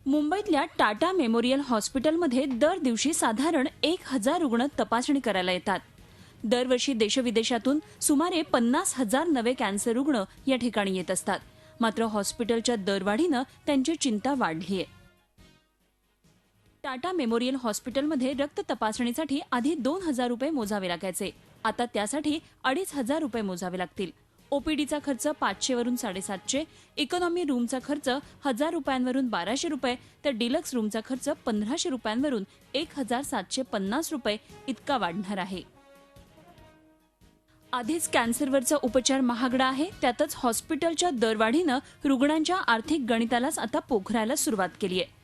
मुंबईतल्या टाटा मेमोरियल हॉस्पिटलमध्ये दर दिवशी साधारण 1000 रुग्ण तपासणी करायला येतात. दरवर्षी देशविदेशातून सुमारे 50,000 नवे कॅन्सर रुग्ण या ठिकाणी येत असतात. मात्र हॉस्पिटलच्या दरवाढीनं त्यांची चिंता वाढली आहे. टाटा मेमोरियल हॉस्पिटलमध्ये रक्त तपासणीसाठी आधी 2000 रुपये मोजावे लागायचे. आता त्यासाठी 2500 रुपये मोजावे लागतील. ओपीडीचा खर्च 500 वरून 750, इकॉनॉमी रूमचा खर्च 1000 रुपयांवरून 1200 रुपये, तर डिलक्स रूमचा खर्च 1500 रुपयांवरून 1750 रुपये इतका वाढणार आहे. आधीच कॅन्सरवरचा उपचार महागडा आहे, त्यातच हॉस्पिटलच्या दरवाढीनं रुग्णांच्या आर्थिक गणितालाच आता पोखरायला सुरुवात केली आहे.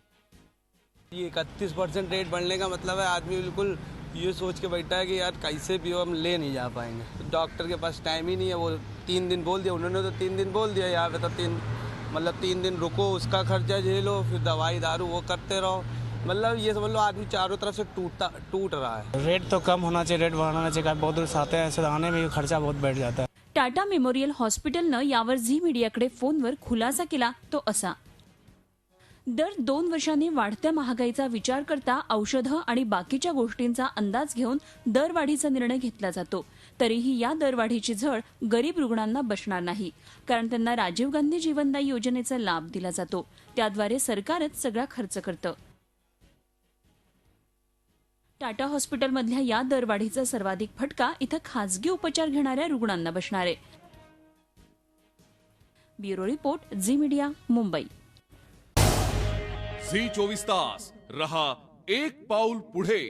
ये 31% रेट बढ़ने का मतलब है आदमी बिल्कुल ये सोच के बैठा है कि यार कैसे भी हो हम ले नहीं जा पाएंगे. डॉक्टर के पास टाइम ही नहीं है. वो 3 दिन बोल दिया उन्होंने, तो 3 दिन बोल दिया. यहाँ पे तो 3 दिन रुको, उसका खर्चा झेलो, फिर दवाई दारू वो करते रहो. मतलब ये समझ लो आदमी चारों तरफ से टूट रहा है. रेट तो कम होना चाहिए, रेट बढ़ाना चाहिए. बहुत दूर से आते हैं, ऐसे आने में भी खर्चा बहुत बढ़ जाता है. टाटा मेमोरियल हॉस्पिटलनं यावर झी मीडियाकडे फोनवर खुलासा केला तो असा: दर 2 वर्षांनी वाढत्या महागाईचा विचार करता औषधं आणि बाकीच्या गोष्टींचा अंदाज घेऊन दरवाढीचा निर्णय घेतला जातो. तरीही या दरवाढीची झळ गरीब रुग्णांना बसणार नाही, कारण त्यांना राजीव गांधी जीवनदायी योजनेचा लाभ दिला जातो. त्याद्वारे सरकारच सगळा खर्च करतं. टाटा हॉस्पिटलमधल्या या दरवाढीचा सर्वाधिक फटका इथं खासगी उपचार घेणाऱ्या रुग्णांना बसणार आहे. Bureau report, Zee Media, Mumbai. Zee 24 तास रहा एक पाऊल पुढे.